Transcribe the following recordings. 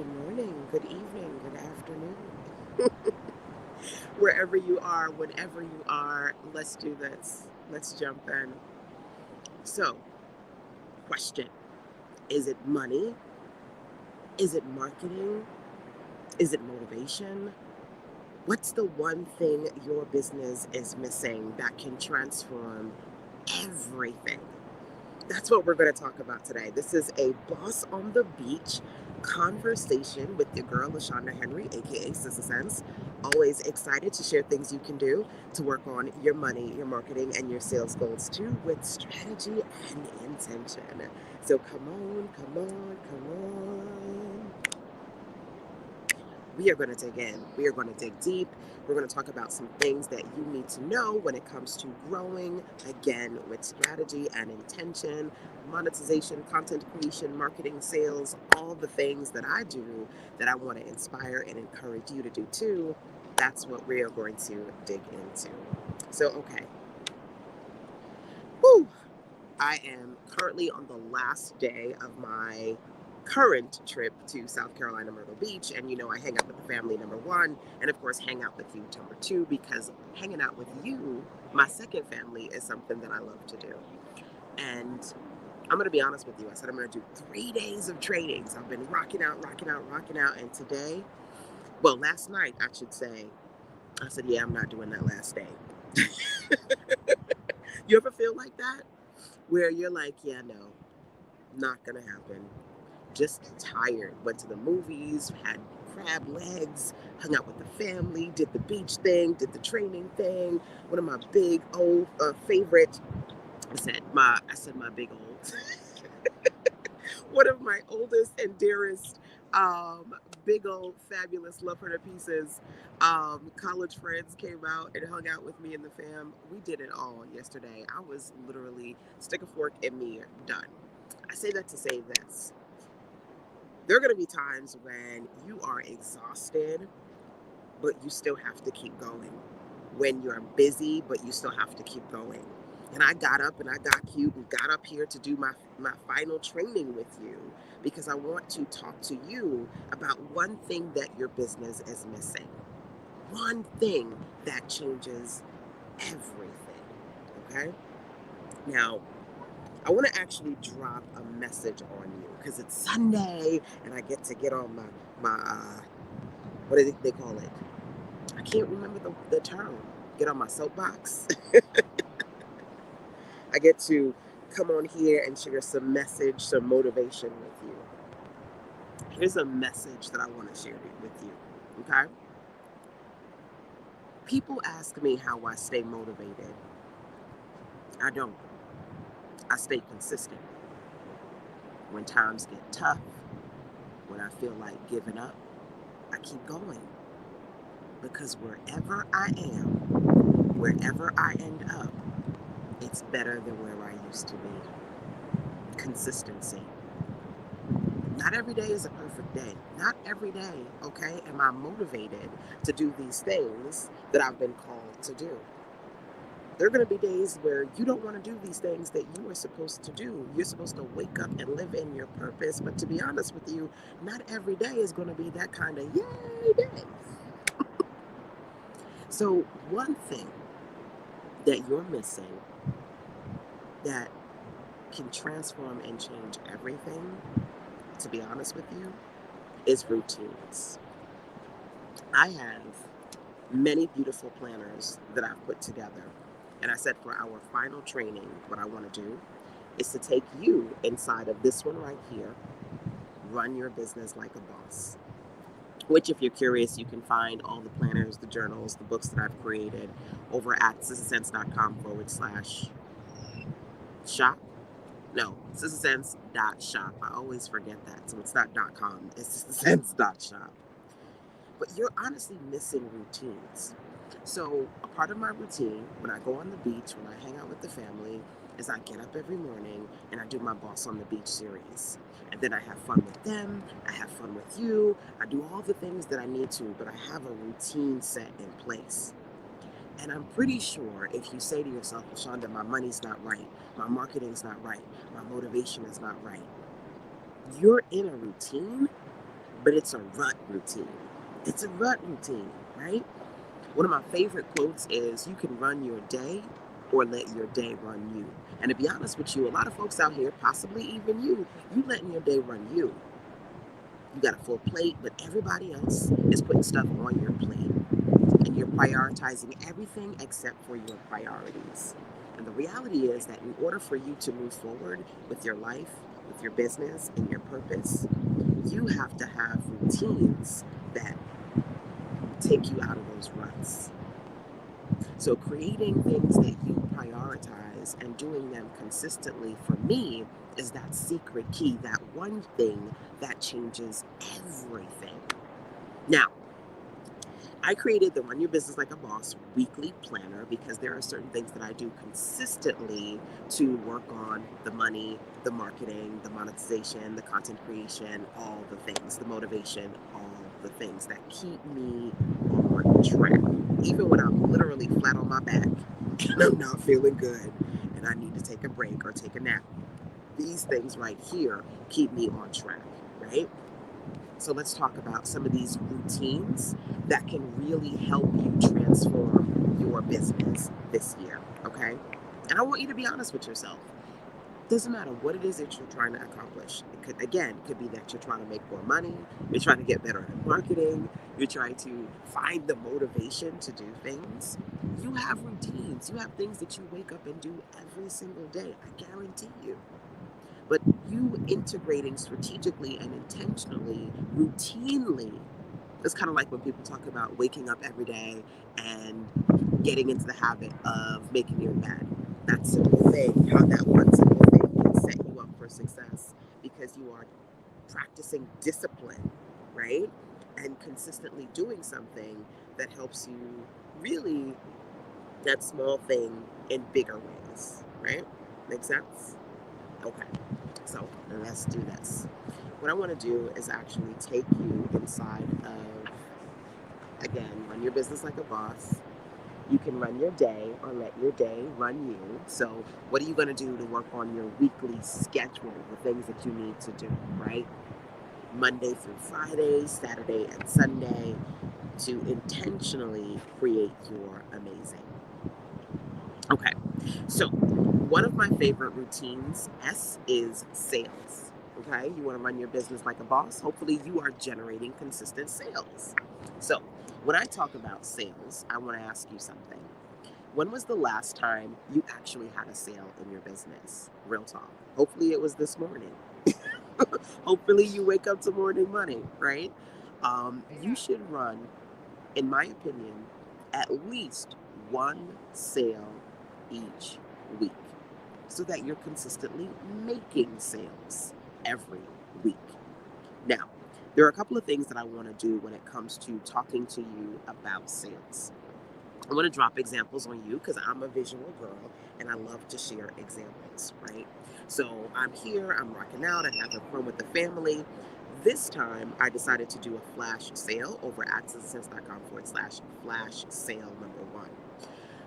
good morning, good evening, good afternoon. Wherever you are, whenever you are, let's do this. Let's jump in. So, question. Is it money? Is it marketing? Is it motivation? What's the one thing your business is missing that can transform everything? That's what we're going to talk about today. This is a boss on the beach conversation with your girl, LaShonda Henry, aka Sister Sense. Always excited to share things you can do to work on your money, your marketing, and your sales goals too with strategy and intention. So come on, come on, come on. We are going to dig in. We are going to dig deep. We're going to talk about some things that you need to know when it comes to growing, again, with strategy and intention, monetization, content creation, marketing, sales, all the things that I do that I want to inspire and encourage you to do too. That's what we are going to dig into. So, okay. Whew. I am currently on the last day of my current trip to South Carolina, Myrtle Beach. And I hang out with the family, number one, and of course, hang out with you, number two, because hanging out with you, my second family, is something that I love to do. And I'm going to be honest with you. I said I'm going to do 3 days of trainings. I've been rocking out, rocking out, rocking out. And today, well, last night, I should say, I said, yeah, I'm not doing that last day. You ever feel like that? Where you're like, yeah, no, not gonna happen. Just tired. Went to the movies, had crab legs, hung out with the family, did the beach thing, did the training thing. One of my big old favorite. I said my big old. One of my oldest and dearest, big old fabulous love her to pieces. College friends came out and hung out with me and the fam. We did it all yesterday. I was literally stick a fork in me, done. I say that to say this. There are going to be times when you are exhausted, but you still have to keep going. When you're busy, but you still have to keep going. And I got up and I got cute and got up here to do my final training with you because I want to talk to you about one thing that your business is missing. One thing that changes everything. Okay? Now, I want to actually drop a message on you because it's Sunday and I get to get on my what do they call it? I can't remember the term. Get on my soapbox. I get to come on here and share some message, some motivation with you. Here's a message that I want to share with you. Okay? People ask me how I stay motivated. I don't. I stay consistent. When times get tough, when I feel like giving up, I keep going. Because wherever I am, wherever I end up, it's better than where I used to be. Consistency. Not every day is a perfect day. Not every day, okay, am I motivated to do these things that I've been called to do. There are going to be days where you don't want to do these things that you are supposed to do. You're supposed to wake up and live in your purpose. But to be honest with you, not every day is going to be that kind of yay day. So, one thing that you're missing that can transform and change everything, to be honest with you, is routines. I have many beautiful planners that I've put together. And I said for our final training, what I want to do is to take you inside of this one right here, run your business like a boss. Which, if you're curious, you can find all the planners, the journals, the books that I've created over at sistersense.com/shop. No, sistersense.shop. I always forget that. So it's not .com, it's sistersense.shop. But you're honestly missing routines. So, a part of my routine when I go on the beach, when I hang out with the family, is I get up every morning and I do my Boss on the Beach series. And then I have fun with them, I have fun with you, I do all the things that I need to, but I have a routine set in place. And I'm pretty sure if you say to yourself, well, Shonda, my money's not right, my marketing's not right, my motivation is not right, you're in a routine but it's a rut routine. It's a rut routine, right? One of my favorite quotes is, you can run your day or let your day run you. And to be honest with you, a lot of folks out here, possibly even you letting your day run you. You got a full plate, but everybody else is putting stuff on your plate. And you're prioritizing everything except for your priorities. And the reality is that in order for you to move forward with your life, with your business, and your purpose, you have to have routines that take you out of those ruts. So creating things that you prioritize and doing them consistently, for me, is that secret key, that one thing that changes everything. Now, I created the Run Your Business Like a Boss weekly planner because there are certain things that I do consistently to work on the money, the marketing, the monetization, the content creation, all the things, the motivation, all the things that keep me on track. Even when I'm literally flat on my back and I'm not feeling good and I need to take a break or take a nap, these things right here keep me on track, right? So let's talk about some of these routines that can really help you transform your business this year, okay? And I want you to be honest with yourself. Doesn't matter what it is that you're trying to accomplish. It could be that you're trying to make more money, you're trying to get better at marketing, you're trying to find the motivation to do things. You have routines, you have things that you wake up and do every single day, I guarantee you. But you integrating strategically and intentionally, routinely, it's kind of like when people talk about waking up every day and getting into the habit of making your bed. That simple thing, how that one simple thing can set you up for success because you are practicing discipline, right? And consistently doing something that helps you really, that small thing in bigger ways, right? Make sense? Okay, so let's do this. What I want to do is actually take you inside of, again, Run Your Business Like a Boss. You can run your day or let your day run you. So what are you going to do to work on your weekly schedule, the things that you need to do, right? Monday through Friday, Saturday and Sunday, to intentionally create your amazing. Okay, so one of my favorite routines, S, is sales. Okay, you want to run your business like a boss. Hopefully, you are generating consistent sales. So, when I talk about sales, I want to ask you something. When was the last time you actually had a sale in your business? Real talk. Hopefully, it was this morning. Hopefully, you wake up to morning money, right? You should run, in my opinion, at least one sale each week so that you're consistently making sales every week. Now, there are a couple of things that I want to do when it comes to talking to you about sales. I want to drop examples on you because I'm a visual girl and I love to share examples, right? So I'm here, I'm rocking out, I'm having fun with the family. This time I decided to do a flash sale over at accesssense.com/flash sale number one.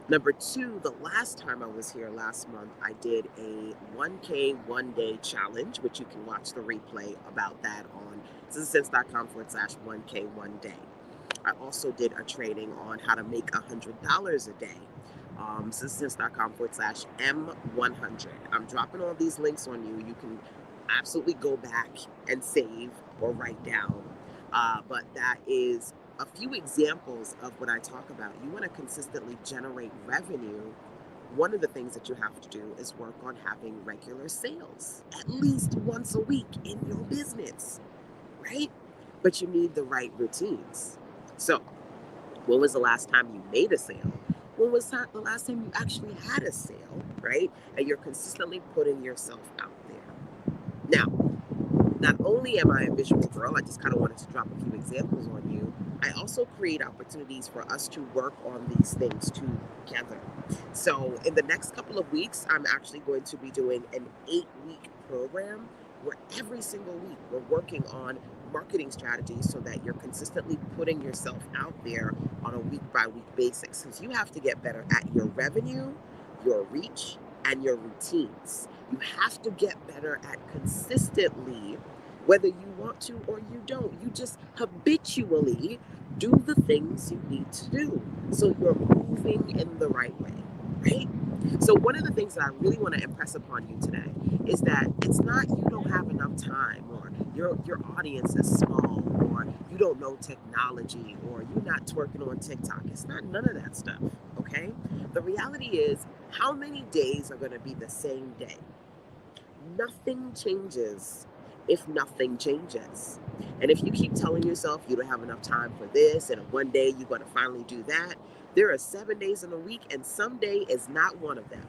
Number two, the last time I was here last month, I did a 1K 1 day challenge, which you can watch the replay about that on accesssense.com/1K 1 day. I also did a training on how to make $100 a day. Accesssense.com/M100. I'm dropping all these links on you. You can absolutely go back and save or write down. But that is a few examples of what I talk about. You want to consistently generate revenue. One of the things that you have to do is work on having regular sales at least once a week in your business, right? But you need the right routines. So, when was the last time you made a sale? When was the last time you actually had a sale, right? And you're consistently putting yourself out there. Now, not only am I a visual girl, I just kind of wanted to drop a few examples on you. I also create opportunities for us to work on these things together. So in the next couple of weeks, I'm actually going to be doing an 8-week program where every single week we're working on marketing strategies so that you're consistently putting yourself out there on a week by week basis. Because you have to get better at your revenue, your reach, and your routines. You have to get better at consistently Whether you want to or you don't, you just habitually do the things you need to do. So you're moving in the right way, right? So one of the things that I really want to impress upon you today is that it's not you don't have enough time, or your audience is small, or you don't know technology, or you're not twerking on TikTok. It's not none of that stuff, okay? The reality is, how many days are going to be the same day? Nothing changes if nothing changes. And if you keep telling yourself you don't have enough time for this, and one day you're going to finally do that, there are 7 days in a week, and some day is not one of them.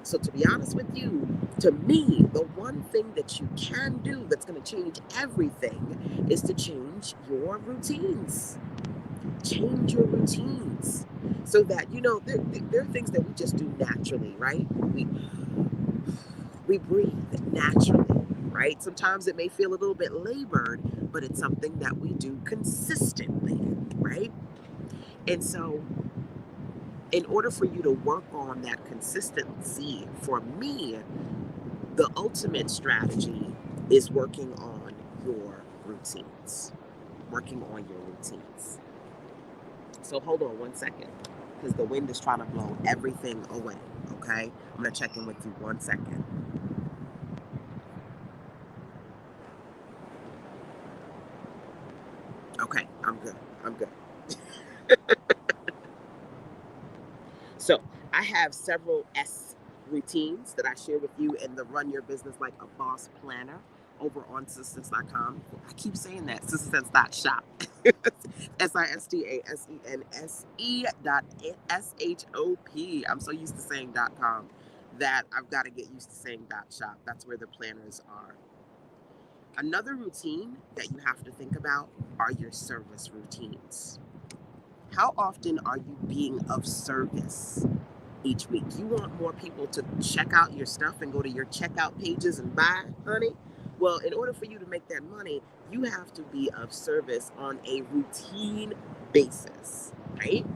So, to be honest with you, to me, the one thing that you can do that's going to change everything is to change your routines. Change your routines so that, there are things that we just do naturally, right? We breathe naturally, right? Sometimes it may feel a little bit labored, but it's something that we do consistently, right? And so, in order for you to work on that consistency, for me, the ultimate strategy is working on your routines. Working on your routines. So, hold on one second, because the wind is trying to blow everything away, okay? I'm going to check in with you 1 second. Okay, I'm good. I'm good. So I have several routines that I share with you in the Run Your Business Like a Boss planner over on sistasense.com. I keep saying that, sistasense.shop. sistasense.shop. I'm so used to saying .com that I've got to get used to saying .shop. That's where the planners are. Another routine that you have to think about are your service routines. How often are you being of service each week? You want more people to check out your stuff and go to your checkout pages and buy, honey? Well, in order for you to make that money, you have to be of service on a routine basis, right?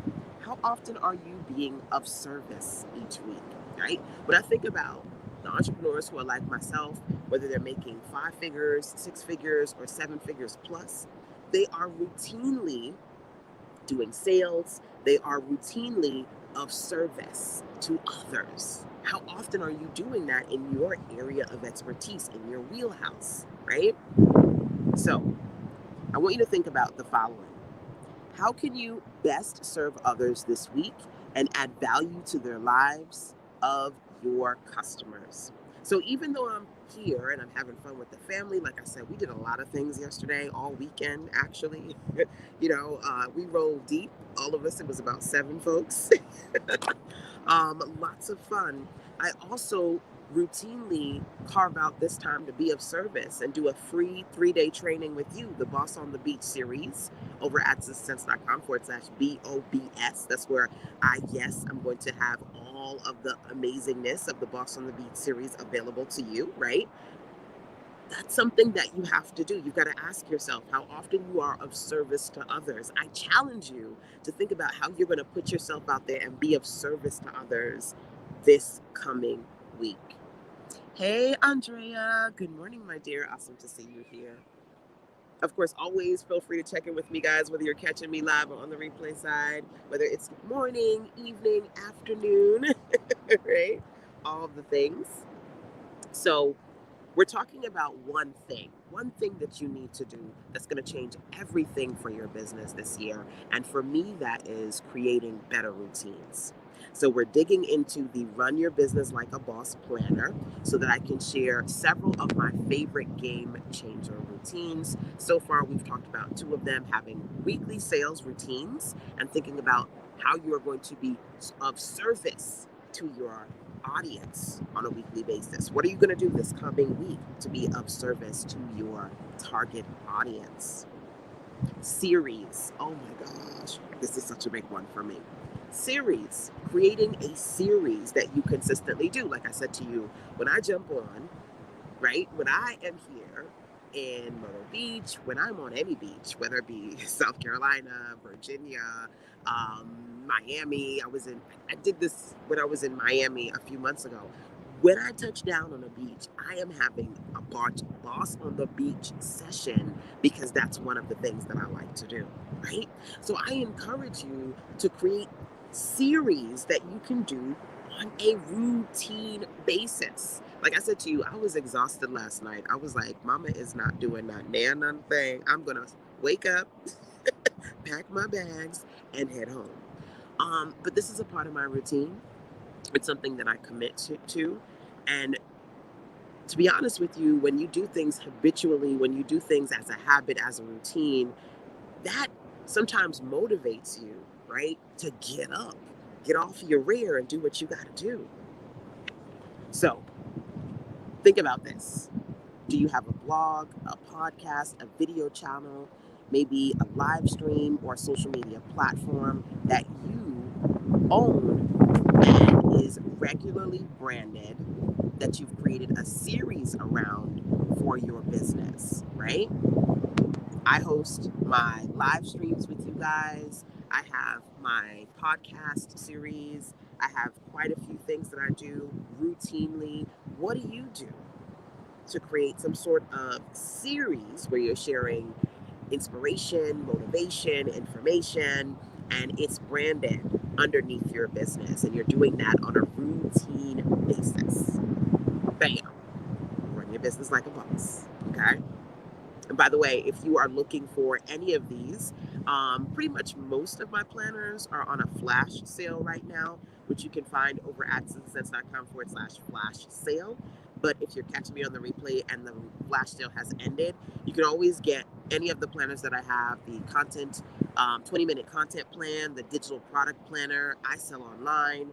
How often are you being of service each week, right? When I think about the entrepreneurs who are like myself, whether they're making 5 figures, 6 figures, or 7 figures plus, they are routinely doing sales, they are routinely of service to others. How often are you doing that in your area of expertise, in your wheelhouse, right? So, I want you to think about the following. How can you best serve others this week and add value to their lives of your customers? So even though I'm here and I'm having fun with the family, like I said, we did a lot of things yesterday, all weekend actually. We rolled deep. All of us, it was about 7 folks. Lots of fun. I also routinely carve out this time to be of service and do a free 3-day training with you, the Boss on the Beach series over at sistasense.com/BOBS. That's where I'm going to have all of the amazingness of the Boss on the Beach series available to you, right? That's something that you have to do. You've got to ask yourself how often you are of service to others. I challenge you to think about how you're going to put yourself out there and be of service to others this coming week. Hey, Andrea. Good morning, my dear. Awesome to see you here. Of course, always feel free to check in with me, guys, whether you're catching me live or on the replay side, whether it's morning, evening, afternoon, right? All of the things. So, we're talking about one thing that you need to do that's going to change everything for your business this year. And for me, that is creating better routines. So we're digging into the Run Your Business Like a Boss planner so that I can share several of my favorite game changer routines. So far, we've talked about 2 of them, having weekly sales routines and thinking about how you are going to be of service to your audience on a weekly basis. What are you going to do this coming week to be of service to your target audience? Series. Oh my gosh, this is such a big one for me. Series. Creating a series that you consistently do. Like I said to you, when I jump on, right? When I am here in Myrtle Beach, when I'm on any beach, whether it be South Carolina, Virginia, Miami. I did this when I was in Miami a few months ago. When I touch down on a beach, I am having a boss on the beach session because that's one of the things that I like to do, right? So I encourage you to create series that you can do on a routine basis. Like I said to you, I was exhausted last night. I was like, Mama is not doing that nan thing. I'm gonna wake up, pack my bags, and head home. But this is a part of my routine. It's something that I commit to. And to be honest with you, when you do things habitually, when you do things as a habit, as a routine, that sometimes motivates you, right? To get up, get off your rear and do what you got to do. So think about this. Do you have a blog, a podcast, a video channel, maybe a live stream or a social media platform that you own and is regularly branded, that you've created a series around for your business, right? I host my live streams with you guys. I have my podcast series. I have quite a few things that I do routinely. What do you do to create some sort of series where you're sharing inspiration, motivation, information, and it's branded underneath your business, and you're doing that on a routine basis? Bam. Run your business like a boss. Okay. And by the way, if you are looking for any of these, pretty much most of my planners are on a flash sale right now, which you can find over at citizensense.com/flash sale. But if you're catching me on the replay and the flash sale has ended, you can always get any of the planners that I have: the content, 20-minute content plan, the digital product planner, I sell online,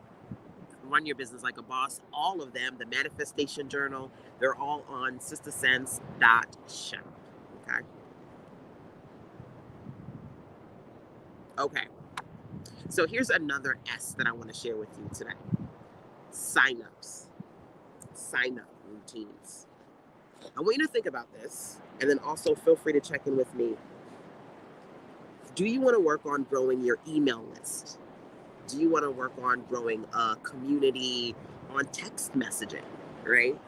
run your business like a boss, all of them, the manifestation journal, they're all on sistersense.shop. Okay. Okay. So here's another S that I want to share with you today. Signups. Sign up routines. I want you to think about this, and then also feel free to check in with me. Do you want to work on growing your email list? Do you want to work on growing a community on text messaging, right?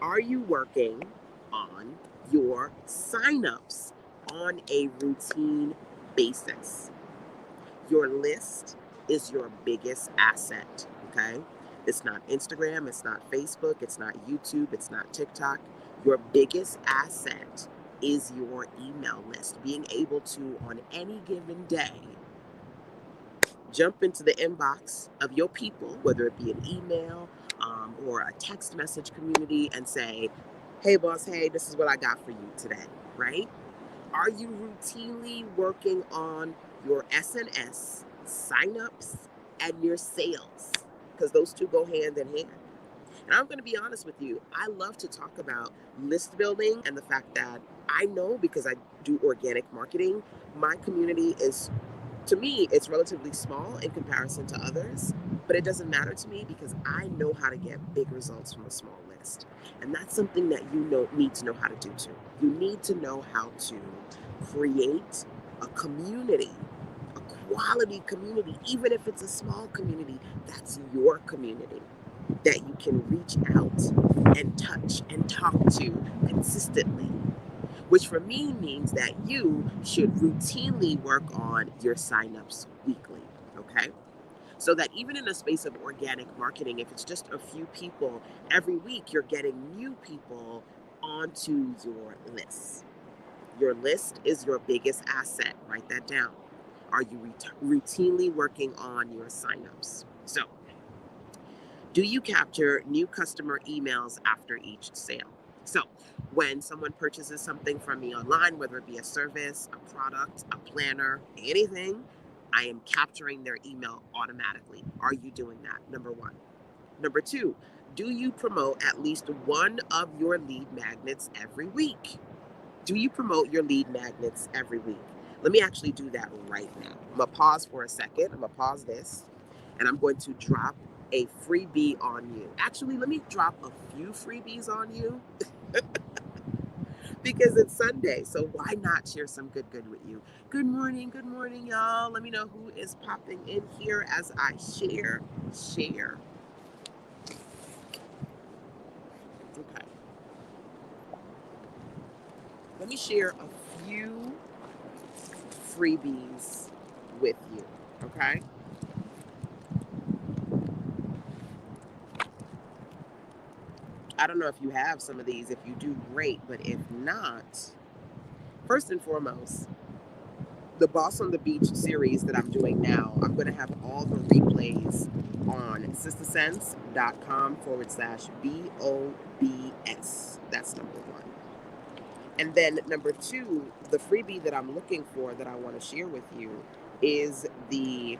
Are you working on your signups on a routine basis? Your list is your biggest asset, okay? It's not Instagram, it's not Facebook, it's not YouTube, it's not TikTok. Your biggest asset is your email list. Being able to, on any given day, jump into the inbox of your people, whether it be an email or a text message community, and say, hey, boss, hey, this is what I got for you today, right? Are you routinely working on your SNS, signups, and your sales? Because those two go hand in hand. And I'm going to be honest with you, I love to talk about list building and the fact that I know, because I do organic marketing, my community is, to me, it's relatively small in comparison to others, but it doesn't matter to me because I know how to get big results from a small list. And that's something that need to know how to do too. You need to know how to create a community, a quality community, even if it's a small community, that's your community that you can reach out and touch and talk to consistently, which for me means that you should routinely work on your signups weekly, okay? So that even in a space of organic marketing, if it's just a few people, every week you're getting new people onto your list. Your list is your biggest asset. Write that down. Are you routinely working on your signups? So, do you capture new customer emails after each sale? So, when someone purchases something from me online, whether it be a service, a product, a planner, anything, I am capturing their email automatically. Are you doing that? Number one. Number two, do you promote at least one of your lead magnets every week? Do you promote your lead magnets every week? Let me actually do that right now. I'm going to pause for a second. I'm going to pause this, and I'm going to drop a freebie on you. Actually, let me drop a few freebies on you because it's Sunday. So why not share some good with you? Good morning, y'all. Let me know who is popping in here as I share. let me share a few freebies with you, okay? I don't know if you have some of these. If you do, great. But if not, first and foremost, the Boss on the Beach series that I'm doing now, I'm going to have all the replays on sistersense.com/BOBS. That's number one. And then number two, the freebie that I'm looking for that I want to share with you is the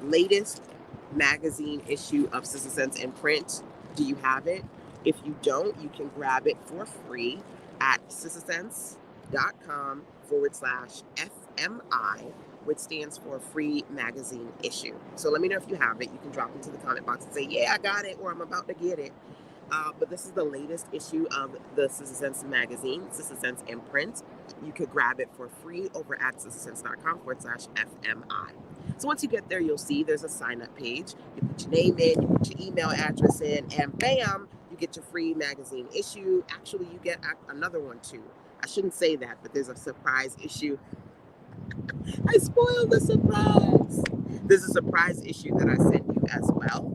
latest magazine issue of Sister Sense in print. Do you have it? If you don't, you can grab it for free at sistersense.com/FMI, which stands for free magazine issue. So let me know if you have it. You can drop into the comment box and say, yeah, I got it, or I'm about to get it. But this is the latest issue of the Sister Sense magazine, Sister Sense in print. You could grab it for free over at sistersense.com/FMI. So once you get there, you'll see there's a sign-up page. You put your name in, you put your email address in, and bam, you get your free magazine issue. Actually, you get another one too. I shouldn't say that, but there's a surprise issue. I spoiled the surprise. There's a surprise issue that I sent you as well,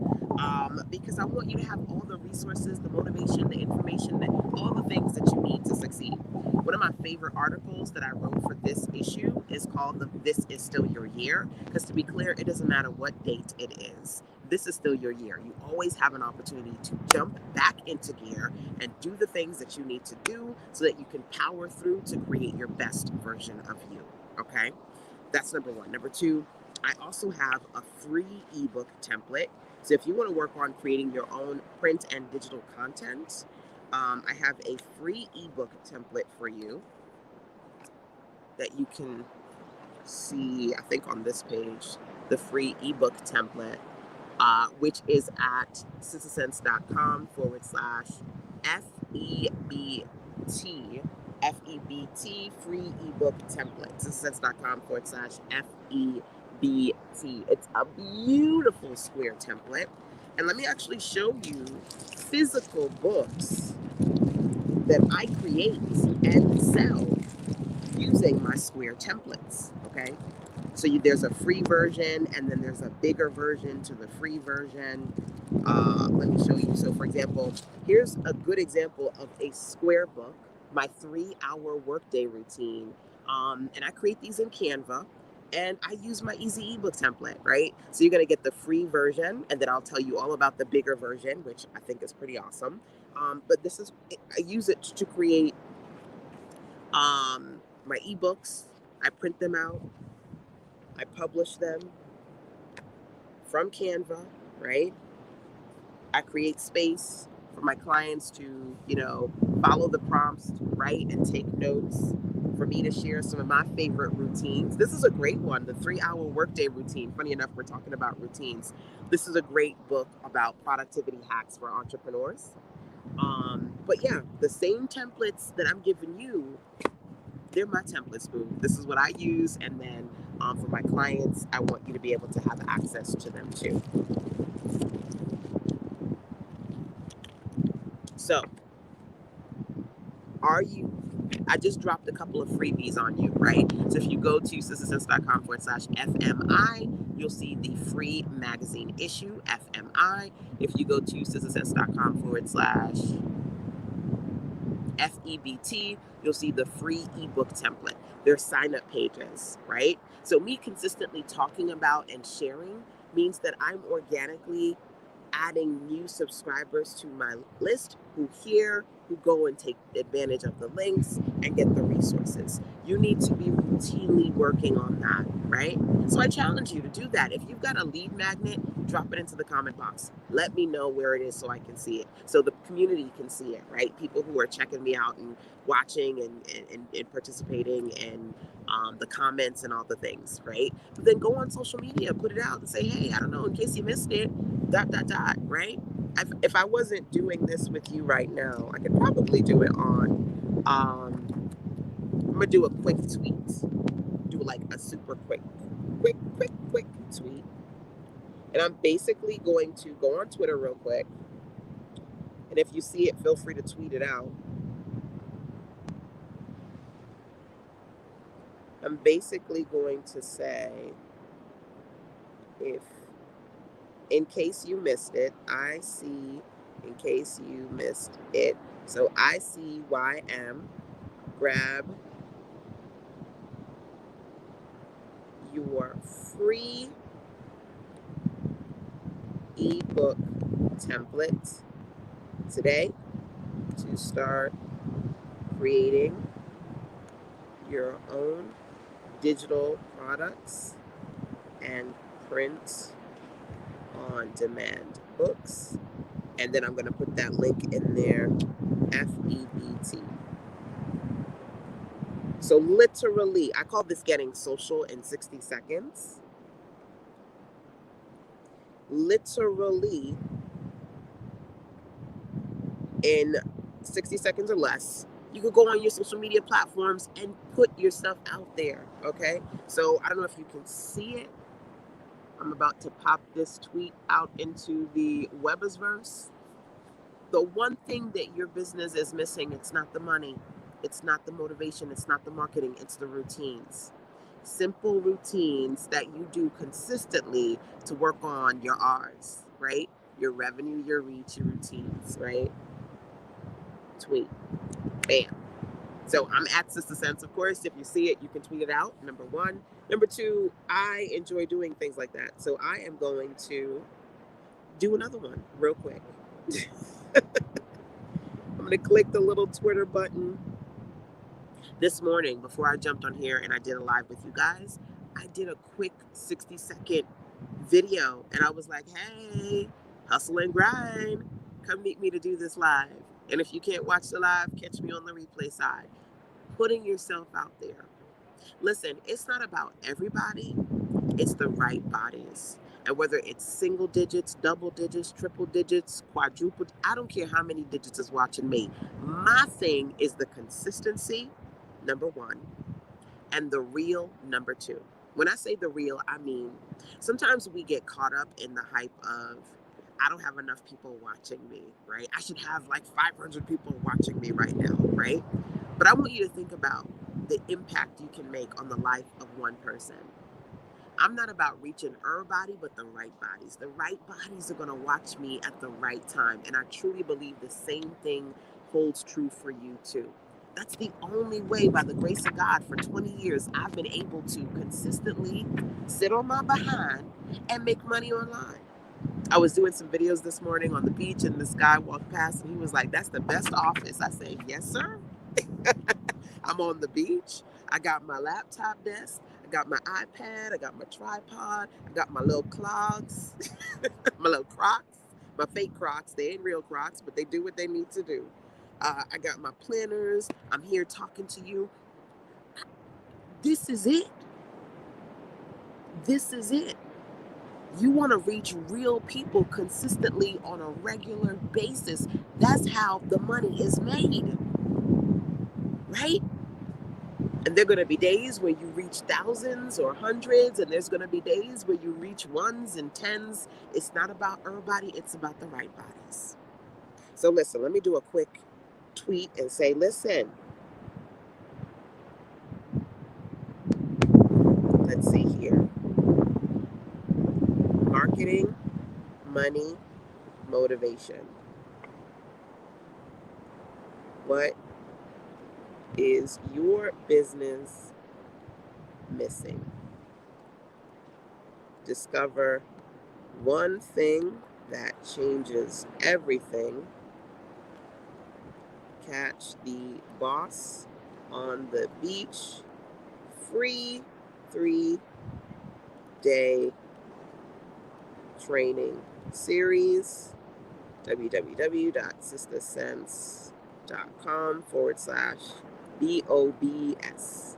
because I want you to have all the resources, the motivation, the information, all the things that you need to succeed. One of my favorite articles that I wrote for this issue is called "This Is Still Your Year," because to be clear, it doesn't matter what date it is. This is still your year. You always have an opportunity to jump back into gear and do the things that you need to do so that you can power through to create your best version of you. Okay? That's number one. Number two, I also have a free ebook template. So if you want to work on creating your own print and digital content, I have a free ebook template for you that you can see, I think on this page, the free ebook template, which is at sistersense.com/FEBT. FEBT free ebook template. sistersense.com/FEBT. It's a beautiful square template. And let me actually show you physical books that I create and sell using my square templates. Okay. So there's a free version, and then there's a bigger version to the free version. Let me show you. So for example, here's a good example of a square book, my 3-hour workday routine. And I create these in Canva, and I use my easy ebook template, right? So you're going to get the free version, and then I'll tell you all about the bigger version, which I think is pretty awesome. But I use it to create my ebooks. I print them out. I publish them from Canva, right? I create space for my clients to, follow the prompts, to write and take notes, for me to share some of my favorite routines. This is a great one, the 3-hour workday routine. Funny enough, we're talking about routines. This is a great book about productivity hacks for entrepreneurs. But yeah, the same templates that I'm giving you, they're my templates, boo. This is what I use, and then for my clients, I want you to be able to have access to them too. So, I just dropped a couple of freebies on you, right? So if you go to sistersense.com/FMI, you'll see the free magazine issue, FMI. If you go to sistersense.com/FEBT, you'll see the free ebook template. They're sign-up pages, right? So me consistently talking about and sharing means that I'm organically adding new subscribers to my list who go and take advantage of the links and get the resources. You need to be routinely working on that, right? So I challenge you to do that. If you've got a lead magnet, drop it into the comment box. Let me know where it is so I can see it, so the community can see it, right? People who are checking me out and watching and participating and the comments and all the things, right? But then go on social media, put it out and say, hey, I don't know, in case you missed it, ... right? If I wasn't doing this with you right now, I could probably do it on, I'm gonna do a quick tweet, do like a super quick tweet. And I'm basically going to go on Twitter real quick. And if you see it, feel free to tweet it out. I'm basically going to say, if, in case you missed it, I see, in case you missed it. So ICYM, grab your free ebook template today to start creating your own digital products and print on demand books. And then I'm going to put that link in there, FEBT. So literally, I call this getting social in 60 seconds. Literally, in 60 seconds or less, you could go on your social media platforms and put your stuff out there, okay? So I don't know if you can see it. I'm about to pop this tweet out into the Webersverse. The one thing that your business is missing, it's not the money, it's not the motivation, it's not the marketing, it's the routines. Simple routines that you do consistently to work on your R's, right? Your revenue, your reach, your routines, right? Tweet. Bam. So I'm at Sister Sense, of course. If you see it, you can tweet it out, number one. Number two, I enjoy doing things like that. So I am going to do another one real quick. I'm going to click the little Twitter button. This morning, before I jumped on here and I did a live with you guys, I did a quick 60-second video. And I was like, hey, hustle and grind. Come meet me to do this live. And if you can't watch the live, catch me on the replay side. Putting yourself out there. Listen, it's not about everybody. It's the right bodies. And whether it's single digits, double digits, triple digits, quadruple, I don't care how many digits is watching me. My thing is the consistency, number one, and the real, number two. When I say the real, I mean, sometimes we get caught up in the hype of, I don't have enough people watching me, right? I should have like 500 people watching me right now, right? But I want you to think about the impact you can make on the life of one person. I'm not about reaching everybody, but the right bodies. The right bodies are going to watch me at the right time. And I truly believe the same thing holds true for you too. That's the only way, by the grace of God, for 20 years, I've been able to consistently sit on my behind and make money online. I was doing some videos this morning on the beach, and this guy walked past and he was like, "That's the best office." I said, "Yes, sir." I'm on the beach. I got my laptop desk. I got my iPad. I got my tripod. I got my little clogs, my little Crocs, my fake Crocs. They ain't real Crocs, but they do what they need to do. I got my planners. I'm here talking to you. This is it. This is it. You want to reach real people consistently on a regular basis. That's how the money is made, right? And there are going to be days where you reach thousands or hundreds, and there's going to be days where you reach ones and tens. It's not about everybody, it's about the right bodies. So listen, let me do a quick tweet and say, listen, let's see here. Marketing, money, motivation. What is your business missing? Discover one thing that changes everything. Catch the boss on the beach. Free 3-day training series. www.sistersense.com/BOBS.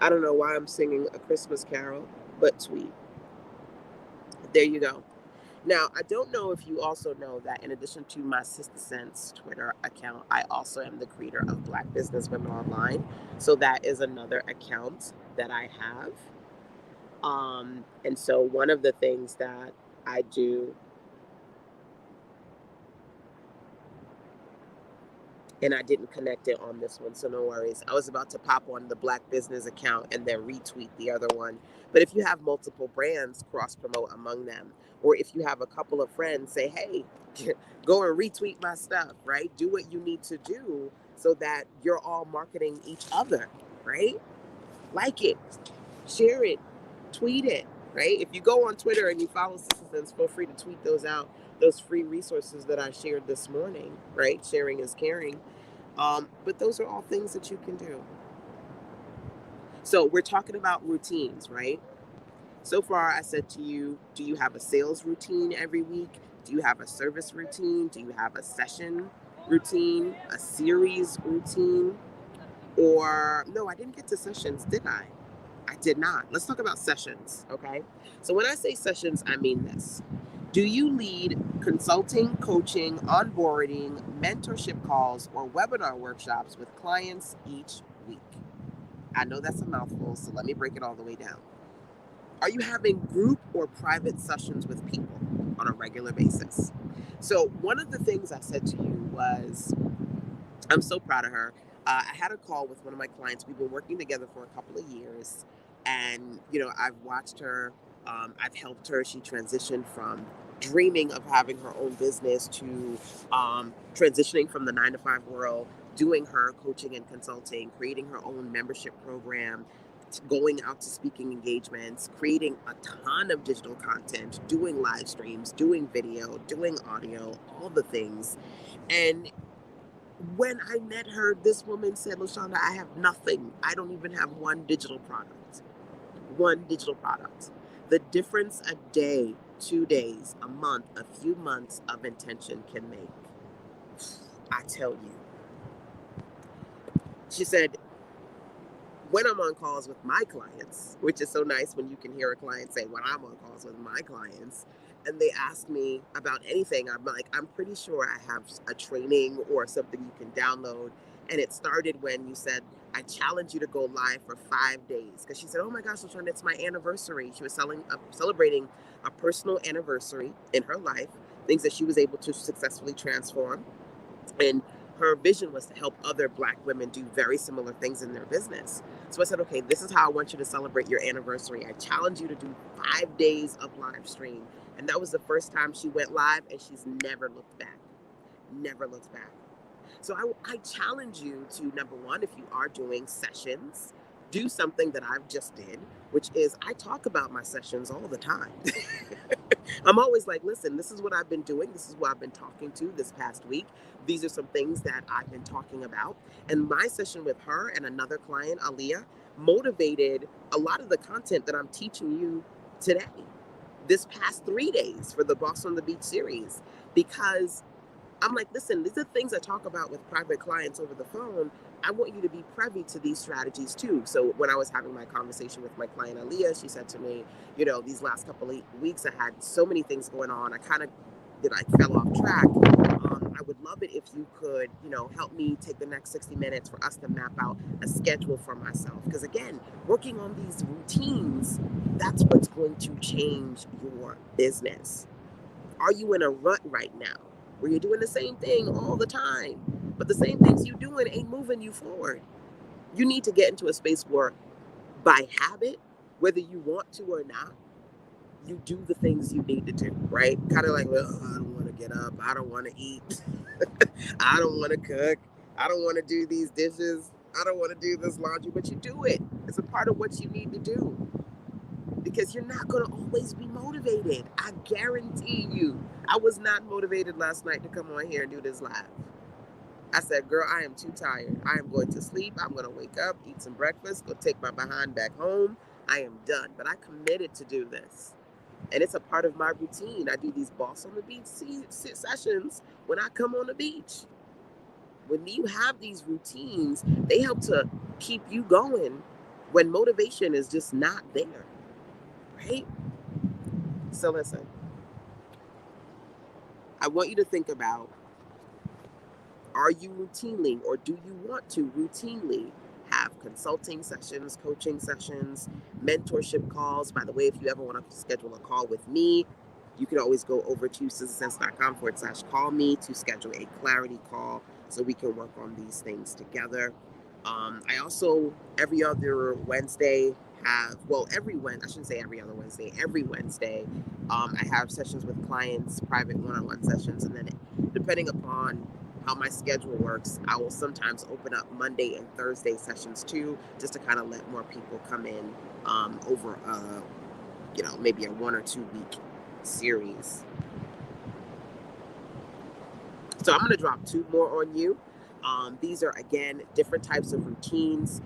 I don't know why I'm singing a Christmas carol, but tweet. There you go. Now, I don't know if you also know that in addition to my Sister Sense Twitter account, I also am the creator of Black Business Women Online. So that is another account that I have. And so one of the things that I do, and I didn't connect it on this one, so no worries. I was about to pop on the Black Business account and then retweet the other one. But if you have multiple brands, cross promote among them. Or if you have a couple of friends, say, hey, go and retweet my stuff, right? Do what you need to do so that you're all marketing each other, right? Like it, share it, tweet it, right? If you go on Twitter and you follow citizens, feel free to tweet those out, those free resources that I shared this morning, right? Sharing is caring. But those are all things that you can do. So we're talking about routines, right? So far, I said to you, do you have a sales routine every week? Do you have a service routine? Do you have a session routine, a series routine? Or, no, I didn't get to sessions, did I? I did not. Let's talk about sessions, okay? So when I say sessions, I mean this. Do you lead consulting, coaching, onboarding, mentorship calls, or webinar workshops with clients each week? I know that's a mouthful, so let me break it all the way down. Are you having group or private sessions with people on a regular basis? So one of the things I said to you was, I'm so proud of her. I had a call with one of my clients. We've been working together for a couple of years, and I've watched her. I've helped her. She transitioned from dreaming of having her own business to transitioning from the 9 to 5 world, doing her coaching and consulting, creating her own membership program, going out to speaking engagements, creating a ton of digital content, doing live streams, doing video, doing audio, all the things. And when I met her, this woman said, LaShonda, I have nothing. I don't even have one digital product. One digital product. The difference a day, 2 days, a month, a few months of intention can make. I tell you. She said, when I'm on calls with my clients, which is so nice when you can hear a client say, when I'm on calls with my clients, and they ask me about anything, I'm like, I'm pretty sure I have a training or something you can download. And it started when you said, I challenge you to go live for 5 days. Because she said, oh my gosh, LaShonda, it's my anniversary. She was celebrating a personal anniversary in her life, things that she was able to successfully transform. And her vision was to help other Black women do very similar things in their business. So I said, okay, this is how I want you to celebrate your anniversary. I challenge you to do 5 days of live stream. And that was the first time she went live, and she's never looked back. Never looked back. So I challenge you to, number one, if you are doing sessions, do something that I've just did, which is I talk about my sessions all the time. I'm always like, listen, this is what I've been doing. This is what I've been talking to this past week. These are some things that I've been talking about. And my session with her and another client, Aaliyah, motivated a lot of the content that I'm teaching you today, this past 3 days for the Boss on the Beach series, because I'm like, listen, these are things I talk about with private clients over the phone. I want you to be privy to these strategies too. So when I was having my conversation with my client Aaliyah, she said to me, these last couple of weeks I had so many things going on. I kind of fell off track. I would love it if you could, help me take the next 60 minutes for us to map out a schedule for myself. Because again, working on these routines, that's what's going to change your business. Are you in a rut right now where you're doing the same thing all the time, but the same things you're doing ain't moving you forward? You need to get into a space where, by habit, whether you want to or not, you do the things you need to do, right? Kind of like, well, I don't want to get up. I don't want to eat. I don't want to cook. I don't want to do these dishes. I don't want to do this laundry, but you do it. It's a part of what you need to do, because you're not going to always be motivated. I guarantee you. I was not motivated last night to come on here and do this live. I said, girl, I am too tired. I am going to sleep. I'm going to wake up, eat some breakfast, go take my behind back home. I am done. But I committed to do this. And it's a part of my routine. I do these Boss on the Beach sessions when I come on the beach. When you have these routines, they help to keep you going when motivation is just not there. Right? So listen, I want you to think about, are you routinely, or do you want to routinely have consulting sessions, coaching sessions, mentorship calls. By the way, if you ever want to schedule a call with me, you can always go over to sizzlesense.com/call me to schedule a clarity call so we can work on these things together. I also, every other Wednesday, every Wednesday, I shouldn't say every other Wednesday, every Wednesday, I have sessions with clients, private one-on-one sessions, and then depending upon how my schedule works, I will sometimes open up Monday and Thursday sessions too, just to kind of let more people come in over maybe a 1 or 2 week series. So I'm going to drop 2 more on you. These are, again, different types of routines.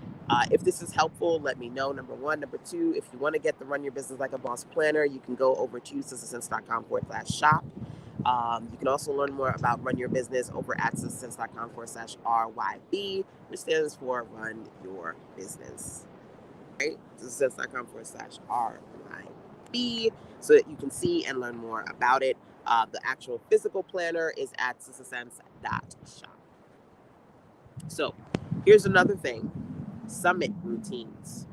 If this is helpful, let me know, number 1. Number 2, if you want to get the Run Your Business Like a Boss planner, you can go over to sizzlesense.com/shop. You can also learn more about Run Your Business over at sizzlesense.com/RYB, which stands for Run Your Business. Right? sizzlesense.com/RYB, so that you can see and learn more about it. The actual physical planner is at sizzlesense.shop. So here's another thing: summit routines.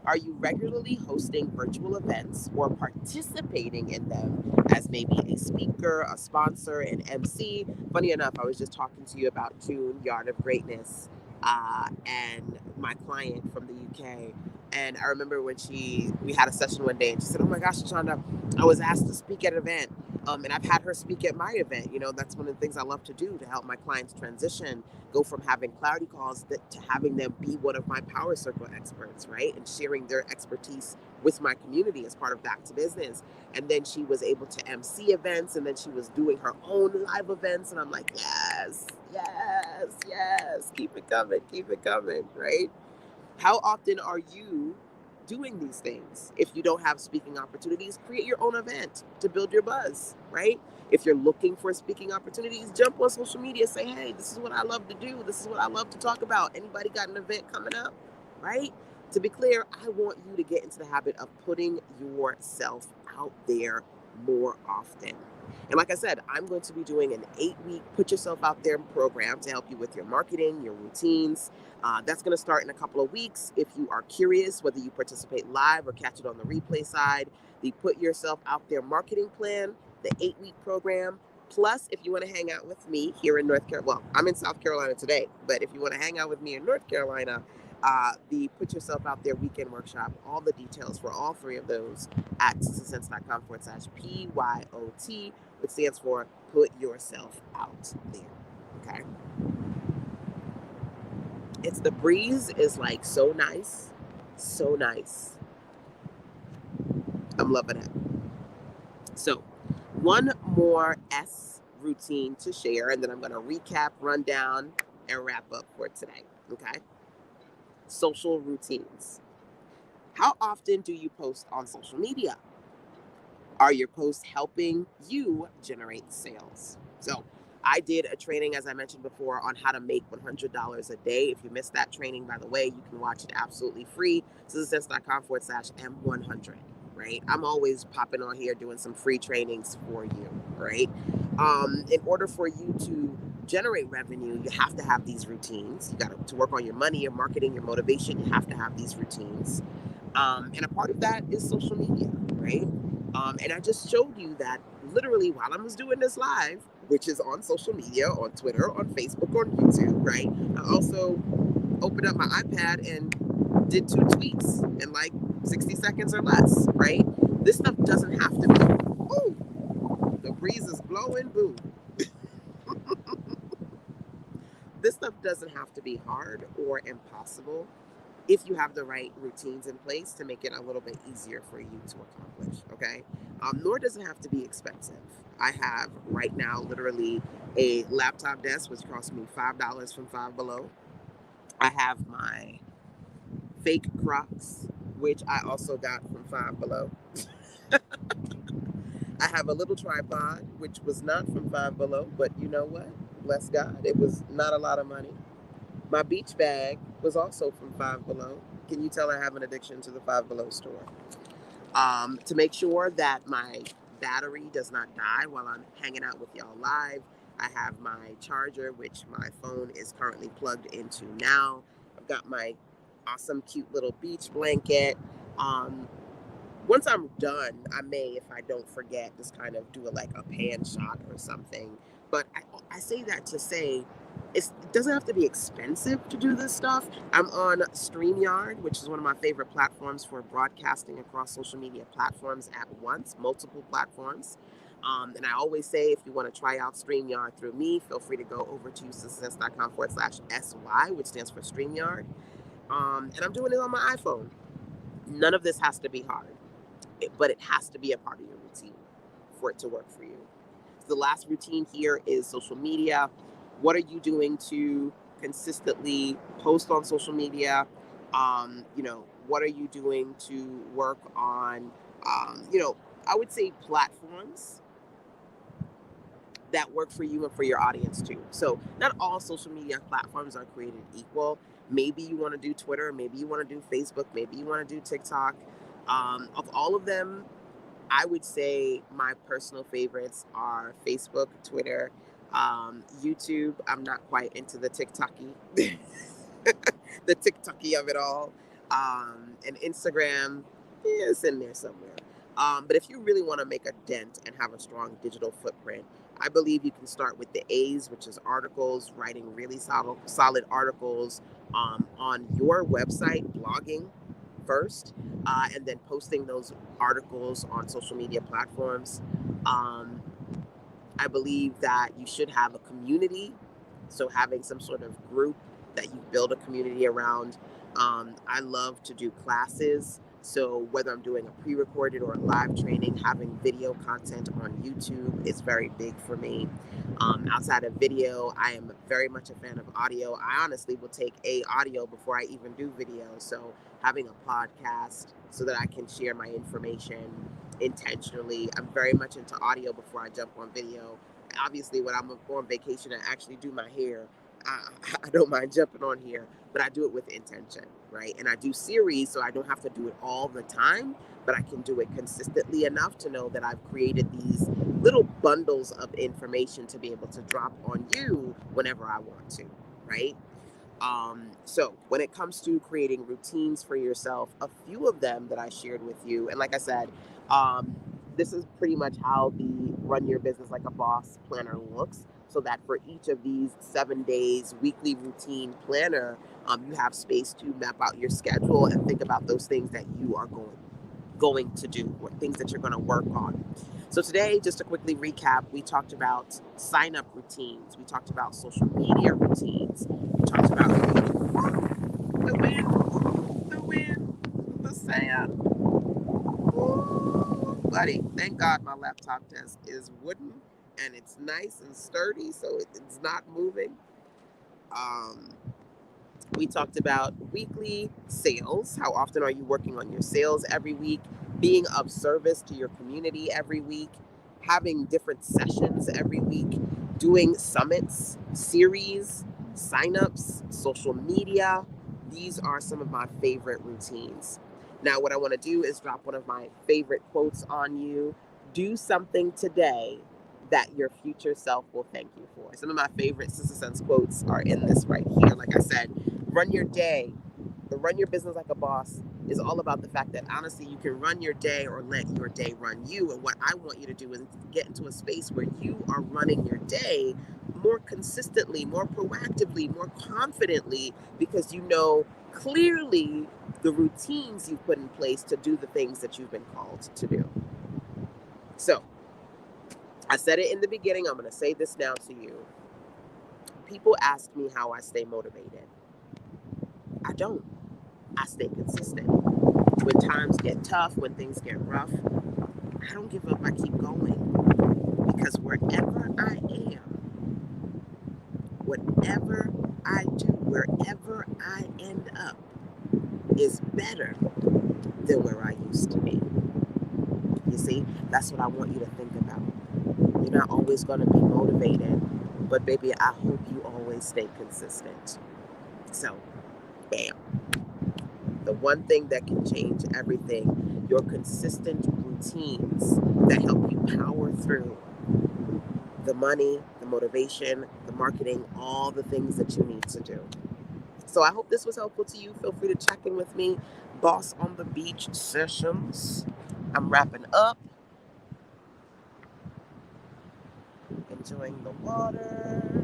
Are you regularly hosting virtual events or participating in them as maybe a speaker, a sponsor, an MC? Funny enough, I was just talking to you about June, Yard of Greatness, and my client from the UK. And I remember when we had a session one day and she said, "Oh my gosh, Shonda, I was asked to speak at an event. And I've had her speak at my event. That's one of the things I love to do to help my clients transition, go from having clarity calls to having them be one of my power circle experts, right? And sharing their expertise with my community as part of Back to Business." And then she was able to MC events, and then she was doing her own live events. And I'm like, yes, yes, yes, keep it coming, right? How often are you doing these things? If you don't have speaking opportunities, create your own event to build your buzz, right? If you're looking for speaking opportunities, jump on social media, say, "Hey, this is what I love to do. This is what I love to talk about. Anybody got an event coming up?" Right? To be clear, I want you to get into the habit of putting yourself out there more often. And like I said, I'm going to be doing an 8-week Put Yourself Out There program to help you with your marketing, your routines. That's going to start in a couple of weeks. If you are curious whether you participate live or catch it on the replay side, the Put Yourself Out There marketing plan, the 8-week program, plus if you want to hang out with me here in North Carolina, I'm in South Carolina today, but if you want to hang out with me in North Carolina, the Put Yourself Out There weekend workshop, all the details for all 3 of those at sizzlesense.com/PYOT, which stands for Put Yourself Out There. Okay. The breeze is like so nice, so nice. I'm loving it. So, one more S routine to share, and then I'm going to recap, run down, and wrap up for today. Okay. Social routines. How often do you post on social media? Are your posts helping you generate sales? So I did a training, as I mentioned before, on how to make $100 a day. If you missed that training, by the way, you can watch it absolutely free. sizzlesense.com/M100, right? I'm always popping on here doing some free trainings for you, right? In order for you to generate revenue, you have to have these routines. You got to work on your money, your marketing, your motivation. You have to have these routines. And a part of that is social media, right? And I just showed you that literally while I was doing this live, which is on social media, on Twitter, on Facebook, on YouTube, right? I also opened up my iPad and did 2 tweets in like 60 seconds or less, right? This stuff doesn't have to be, oh, the breeze is blowing, boo. This stuff doesn't have to be hard or impossible if you have the right routines in place to make it a little bit easier for you to accomplish, okay? Nor does it have to be expensive. I have right now literally a laptop desk, which cost me $5 from Five Below. I have my fake Crocs, which I also got from Five Below. I have a little tripod, which was not from Five Below, but you know what? Bless God, it was not a lot of money. My beach bag was also from Five Below. Can you tell I have an addiction to the Five Below store? To make sure that my battery does not die while I'm hanging out with y'all live, I have my charger, which my phone is currently plugged into now. I've got my awesome, cute little beach blanket. Um, Once I'm done, I may, if I don't forget, just kind of do like a pan shot or something. But I say that to say it doesn't have to be expensive to do this stuff. I'm on StreamYard, which is one of my favorite platforms for broadcasting across social media platforms at once, multiple platforms. And I always say, if you want to try out StreamYard through me, feel free to go over to success.com/SY, which stands for StreamYard. And I'm doing it on my iPhone. None of this has to be hard, but it has to be a part of your routine for it to work for you. So the last routine here is social media. What are you doing to consistently post on social media? What are you doing to work on, I would say platforms that work for you and for your audience too. So not all social media platforms are created equal. Maybe you want to do Twitter, maybe you want to do Facebook, maybe you want to do TikTok. Of all of them, I would say my personal favorites are Facebook, Twitter, YouTube. I'm not quite into the TikToky, the TikToky of it all, and Instagram is in there somewhere. But if you really want to make a dent and have a strong digital footprint, I believe you can start with the A's, which is articles, writing really solid articles on your website, blogging first, and then posting those articles on social media platforms. Um, I believe that you should have a community. So having some sort of group that you build a community around. I love to do classes. So whether I'm doing a pre-recorded or a live training, having video content on YouTube is very big for me. Outside of video, I am very much a fan of audio. I honestly will take audio before I even do video. So having a podcast so that I can share my information intentionally. I'm very much into audio before I jump on video. Obviously, when I'm on vacation and actually do my hair, I don't mind jumping on here, but I do it with intention, right? And I do series, so I don't have to do it all the time, but I can do it consistently enough to know that I've created these little bundles of information to be able to drop on you whenever I want to, right? So when it comes to creating routines for yourself, a few of them that I shared with you, and like I said, this is pretty much how the Run Your Business Like a Boss planner looks. So that for each of these 7 days, weekly routine planner, you have space to map out your schedule and think about those things that you are going to do, or things that you're going to work on. So today, just to quickly recap, we talked about sign-up routines. We talked about social media routines. We talked about the wind, the sand. Ooh, buddy, thank God my laptop desk is wooden and it's nice and sturdy, so it's not moving. Um, we talked about weekly sales. How often are you working on your sales every week? Being of service to your community every week, having different sessions every week, doing summits, series, signups, social media. These are some of my favorite routines. Now, what I want to do is drop one of my favorite quotes on you. Do something today that your future self will thank you for. Some of my favorite Sister Sense quotes are in this right here. Like I said, run your day. The Run Your Business Like a Boss is all about the fact that honestly, you can run your day or let your day run you. And what I want you to do is get into a space where you are running your day more consistently, more proactively, more confidently, because you know clearly the routines you've put in place to do the things that you've been called to do. So, I said it in the beginning, I'm going to say this now to you. People ask me how I stay motivated. I don't. I stay consistent. When times get tough, when things get rough, I don't give up. I keep going. Because wherever I am, whatever I do, wherever I end up, is better than where I used to be. You see, that's what I want you to think about. You're not always going to be motivated, but baby, I hope you always stay consistent. So, bam. The one thing that can change everything, your consistent routines that help you power through the money, the motivation, the marketing, all the things that you need to do. So I hope this was helpful to you. Feel free to check in with me. Boss on the Beach sessions. I'm wrapping up. Enjoying the water.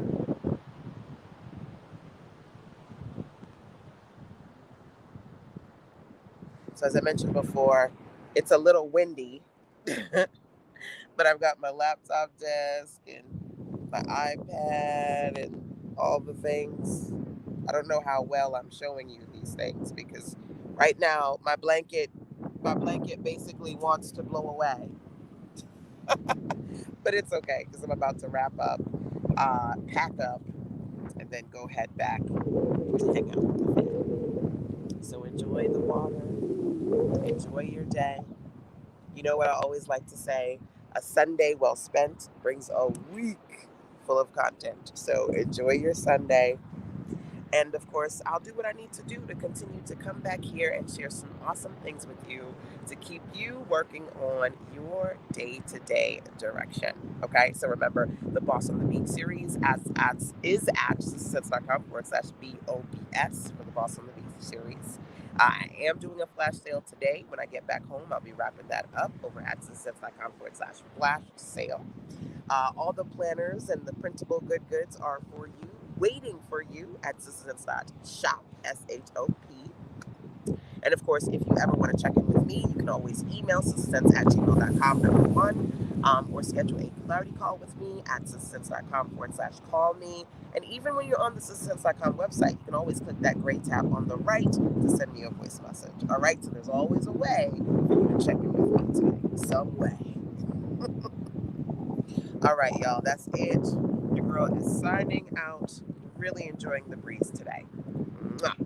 So as I mentioned before, it's a little windy, but I've got my laptop desk and my iPad and all the things. I don't know how well I'm showing you these things because right now my blanket basically wants to blow away. But it's okay because I'm about to wrap up, pack up, and then go head back to hang out with the family. So enjoy the water, enjoy your day. You know what I always like to say? A Sunday well spent brings a week full of content. So enjoy your Sunday. And of course, I'll do what I need to do to continue to come back here and share some awesome things with you to keep you working on your day to day direction. Okay, so remember the Boss on the Beat series is at success.com/BOBS for the Boss on the Beat series. I am doing a flash sale today. When I get back home, I'll be wrapping that up over at success.com/flash sale. All the planners and the printable good goods are for you, waiting for you at shop, SHOP. And of course, if you ever want to check in with me, you can always email substance@gmail.com, number one, or schedule a clarity call with me at substance.com/call me. And even when you're on the substance.com website, you can always click that gray tab on the right to send me a voice message. All right, so there's always a way for you to check in with me today, some way. All right, y'all, that's it. Your girl is signing out. Really enjoying the breeze today. Mwah.